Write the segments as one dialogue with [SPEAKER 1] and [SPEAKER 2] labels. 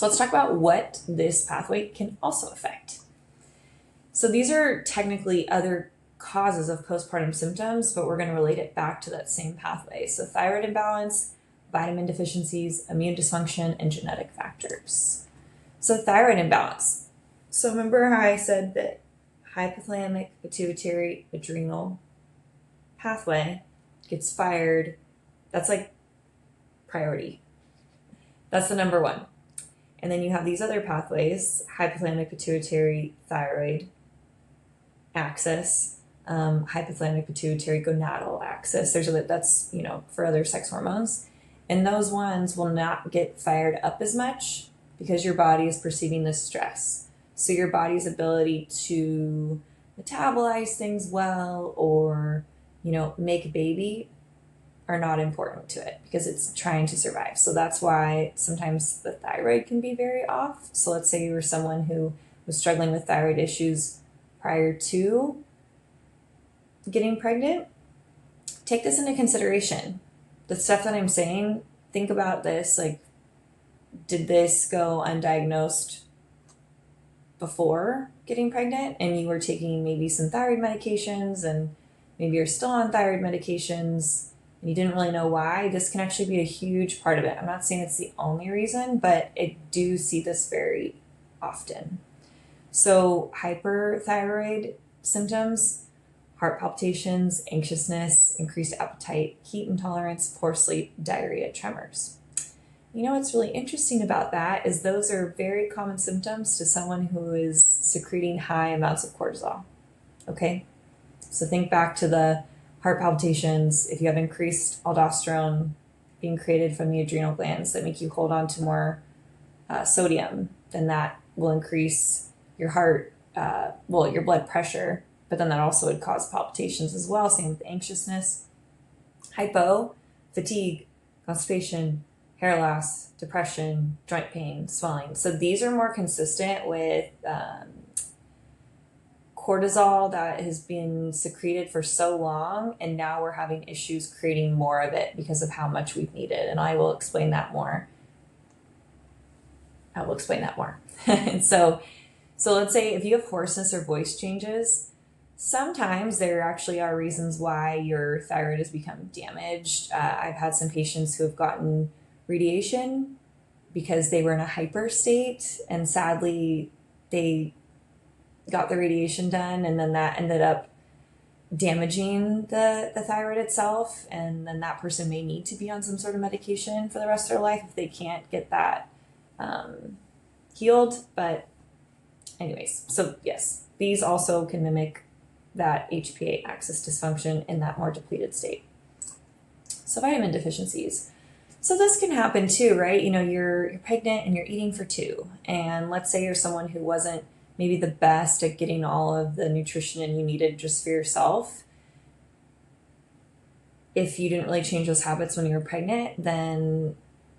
[SPEAKER 1] So let's talk about what this pathway can also affect. So these are technically other causes of postpartum symptoms, but we're going to relate it back to that same pathway. So thyroid imbalance, vitamin deficiencies, immune dysfunction, and genetic factors. So thyroid imbalance. So remember how I said that hypothalamic pituitary adrenal pathway gets fired. That's like priority. That's the number one. And then you have these other pathways, hypothalamic pituitary thyroid axis, hypothalamic pituitary gonadal axis. That's for other sex hormones. And those ones will not get fired up as much because your body is perceiving the stress. So your body's ability to metabolize things well or, make a baby are not important to it because it's trying to survive. So that's why sometimes the thyroid can be very off. So let's say you were someone who was struggling with thyroid issues prior to getting pregnant. Take this into consideration. The stuff that I'm saying, think about this. Like, did this go undiagnosed before getting pregnant and you were taking maybe some thyroid medications and maybe you're still on thyroid medications and you didn't really know why? This can actually be a huge part of it. I'm not saying it's the only reason, but I do see this very often. So hyperthyroid symptoms, heart palpitations, anxiousness, increased appetite, heat intolerance, poor sleep, diarrhea, tremors. What's really interesting about that is those are very common symptoms to someone who is secreting high amounts of cortisol. Okay? So think back to the heart palpitations. If you have increased aldosterone being created from the adrenal glands that make you hold on to more sodium, then that will increase your heart, your blood pressure, but then that also would cause palpitations as well. Same with anxiousness, hypo, fatigue, constipation, hair loss, depression, joint pain, swelling. So these are more consistent with cortisol that has been secreted for so long, and now we're having issues creating more of it because of how much we've needed. And I will explain that more. And so let's say if you have hoarseness or voice changes, sometimes there actually are reasons why your thyroid has become damaged. I've had some patients who have gotten radiation because they were in a hyper state, and sadly they got the radiation done, and then that ended up damaging the thyroid itself, and then that person may need to be on some sort of medication for the rest of their life if they can't get that healed. But anyways, so yes, these also can mimic that HPA axis dysfunction in that more depleted state. So vitamin deficiencies. So this can happen too, right? You're pregnant and you're eating for two, and let's say you're someone who wasn't maybe the best at getting all of the nutrition you needed just for yourself. If you didn't really change those habits when you were pregnant, then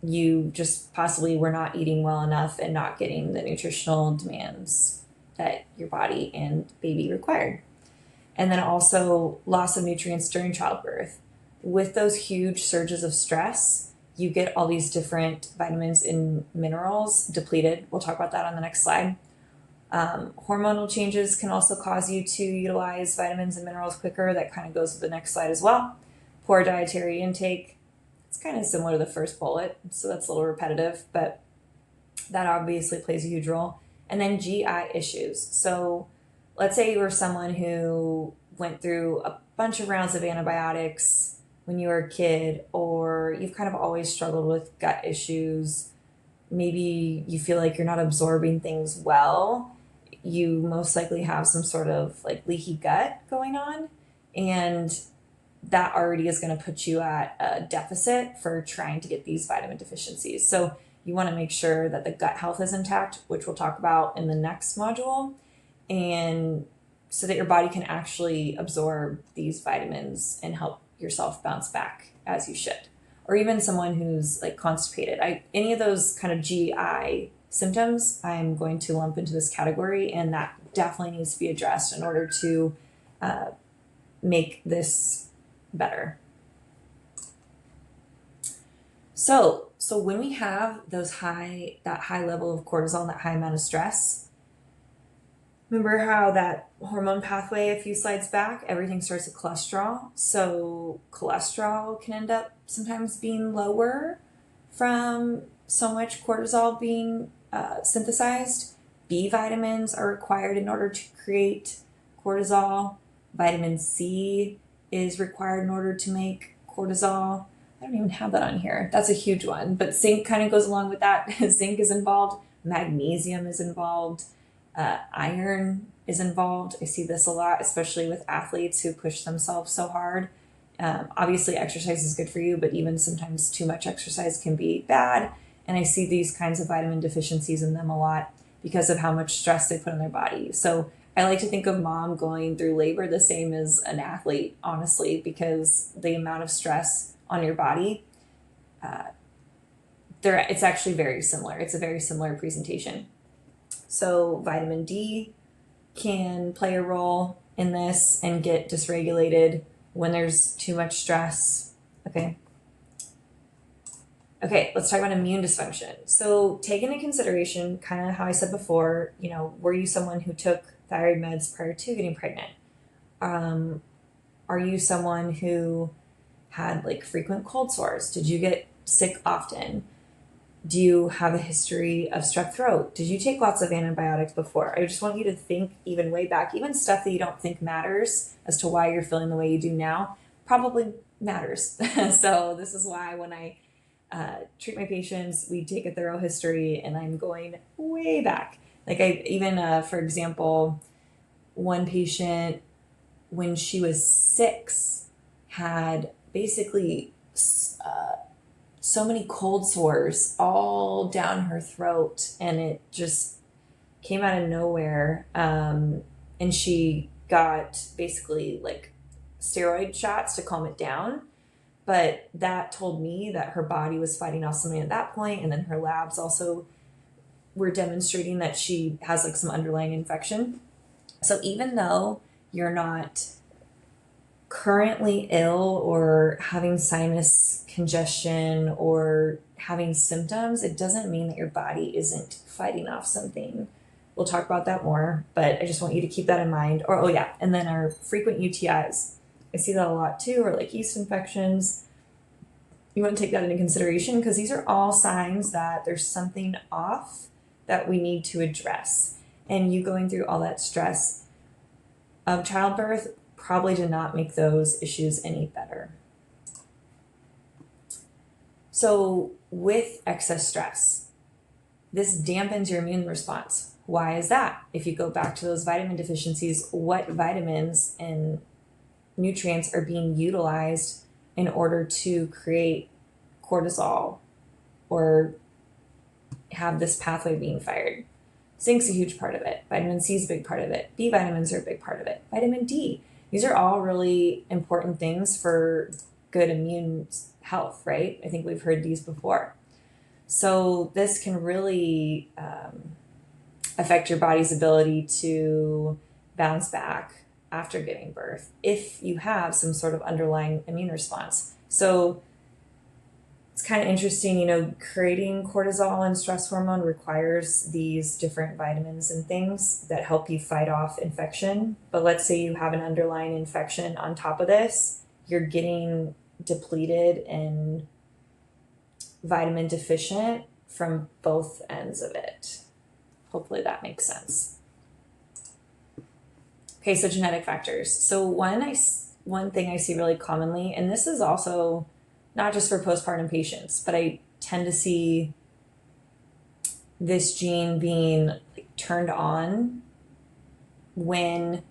[SPEAKER 1] you just possibly were not eating well enough and not getting the nutritional demands that your body and baby required. And then also loss of nutrients during childbirth. With those huge surges of stress, you get all these different vitamins and minerals depleted. We'll talk about that on the next slide. Hormonal changes can also cause you to utilize vitamins and minerals quicker. That kind of goes with the next slide as well. Poor dietary intake. It's kind of similar to the first bullet, so that's a little repetitive, but that obviously plays a huge role. And then GI issues. So let's say you were someone who went through a bunch of rounds of antibiotics when you were a kid, or you've kind of always struggled with gut issues. Maybe you feel like you're not absorbing things well. You most likely have some sort of like leaky gut going on, and that already is going to put you at a deficit for trying to get these vitamin deficiencies. So you want to make sure that the gut health is intact, which we'll talk about in the next module, and so that your body can actually absorb these vitamins and help yourself bounce back as you should. Or even someone who's like constipated. Any of those kind of GI symptoms, I'm going to lump into this category, and that definitely needs to be addressed in order to make this better. So So when we have that high level of cortisol and that high amount of stress, remember how that hormone pathway a few slides back, everything starts with cholesterol. So cholesterol can end up sometimes being lower from so much cortisol being synthesized. B vitamins are required in order to create cortisol. Vitamin C is required in order to make cortisol. I don't even have that on here. That's a huge one. But zinc kind of goes along with that. Zinc is involved. Magnesium is involved. Iron is involved. I see this a lot, especially with athletes who push themselves so hard. Obviously, exercise is good for you, but even sometimes too much exercise can be bad. And I see these kinds of vitamin deficiencies in them a lot because of how much stress they put on their body. So I like to think of mom going through labor the same as an athlete, honestly, because the amount of stress on your body, it's actually very similar. It's a very similar presentation. So vitamin D can play a role in this and get dysregulated when there's too much stress. Okay, let's talk about immune dysfunction. So take into consideration, kind of how I said before, were you someone who took thyroid meds prior to getting pregnant? Are you someone who had like frequent cold sores? Did you get sick often? Do you have a history of strep throat? Did you take lots of antibiotics before? I just want you to think even way back, even stuff that you don't think matters as to why you're feeling the way you do now, probably matters. So this is why when I treat my patients, we take a thorough history, and I'm going way back. Like I even, for example, one patient when she was 6 had basically so many cold sores all down her throat, and it just came out of nowhere. And she got basically like steroid shots to calm it down. But that told me that her body was fighting off something at that point, and then her labs also were demonstrating that she has like some underlying infection. So even though you're not currently ill or having sinus congestion or having symptoms, it doesn't mean that your body isn't fighting off something. We'll talk about that more, but I just want you to keep that in mind. Or, oh yeah, and then our frequent UTIs. I see that a lot too, or like yeast infections. You want to take that into consideration because these are all signs that there's something off that we need to address. And you going through all that stress of childbirth probably did not make those issues any better. So with excess stress, this dampens your immune response. Why is that? If you go back to those vitamin deficiencies, what vitamins and nutrients are being utilized in order to create cortisol or have this pathway being fired? Zinc's a huge part of it. Vitamin C is a big part of it. B vitamins are a big part of it. Vitamin D. These are all really important things for good immune health, right? I think we've heard these before. So this can really affect your body's ability to bounce back after giving birth if you have some sort of underlying immune response. So it's kind of interesting, creating cortisol and stress hormone requires these different vitamins and things that help you fight off infection. But let's say you have an underlying infection on top of this, you're getting depleted and vitamin deficient from both ends of it. Hopefully that makes sense. Okay, so genetic factors. So one thing I see really commonly, and this is also not just for postpartum patients, but I tend to see this gene being turned on when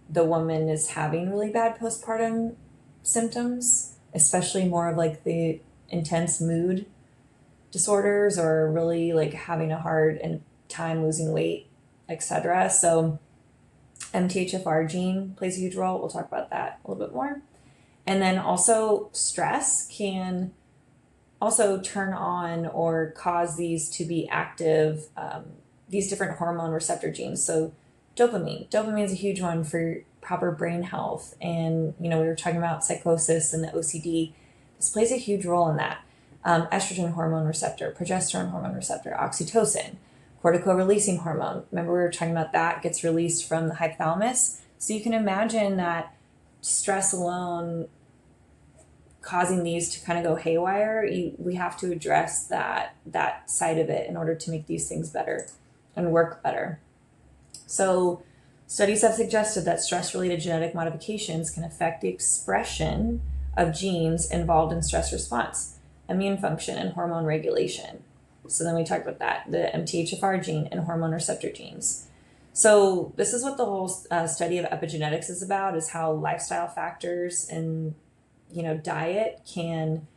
[SPEAKER 1] the woman is having really bad postpartum symptoms, especially more of like the intense mood disorders or really like having a hard time losing weight, etc. So MTHFR gene plays a huge role. We'll talk about that a little bit more. And then also stress can also turn on or cause these to be active, these different hormone receptor genes. So dopamine is a huge one for proper brain health. And, we were talking about psychosis and the OCD. This plays a huge role in that. estrogen hormone receptor, progesterone hormone receptor, oxytocin, cortical releasing hormone. Remember we were talking about that gets released from the hypothalamus. So you can imagine that stress alone causing these to kind of go haywire. We have to address that side of it in order to make these things better and work better. So studies have suggested that stress-related genetic modifications can affect the expression of genes involved in stress response, immune function, and hormone regulation. So then we talked about that, the MTHFR gene and hormone receptor genes. So this is what the whole study of epigenetics is about, is how lifestyle factors and diet can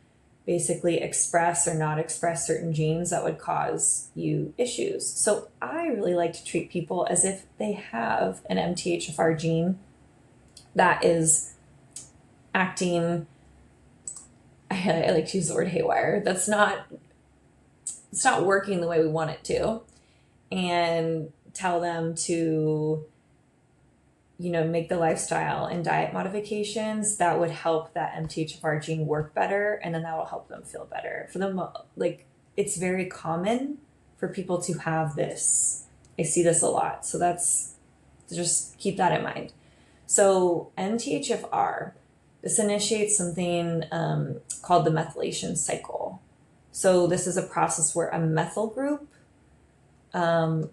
[SPEAKER 1] basically express or not express certain genes that would cause you issues. So I really like to treat people as if they have an MTHFR gene that is acting, I like to use the word haywire, it's not working the way we want it to, and tell them to make the lifestyle and diet modifications that would help that MTHFR gene work better, and then that will help them feel better. For them, it's very common for people to have this. I see this a lot. So just keep that in mind. So MTHFR, this initiates something called the methylation cycle. So this is a process where a methyl group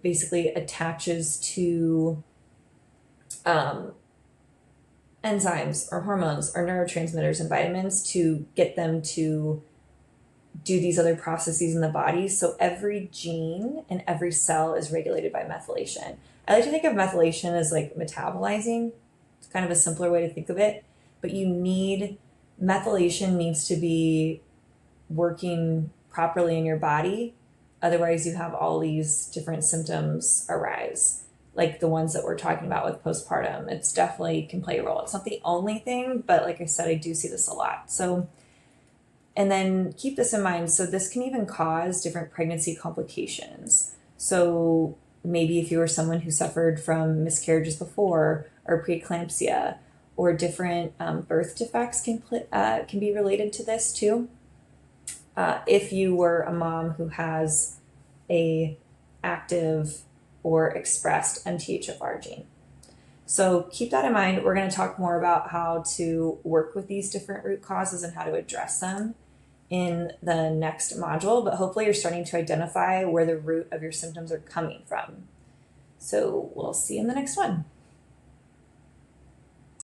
[SPEAKER 1] basically attaches to enzymes or hormones or neurotransmitters and vitamins to get them to do these other processes in the body. So every gene and every cell is regulated by methylation. I like to think of methylation as like metabolizing. It's kind of a simpler way to think of it, but methylation needs to be working properly in your body. Otherwise you have all these different symptoms arise, like the ones that we're talking about with postpartum. It's definitely can play a role. It's not the only thing, but like I said, I do see this a lot. So, and then keep this in mind. So this can even cause different pregnancy complications. So maybe if you were someone who suffered from miscarriages before, or preeclampsia, or different birth defects can be related to this too. If you were a mom who has a active or expressed MTHFR gene. So keep that in mind. We're going to talk more about how to work with these different root causes and how to address them in the next module, but hopefully you're starting to identify where the root of your symptoms are coming from. So we'll see you in the next one.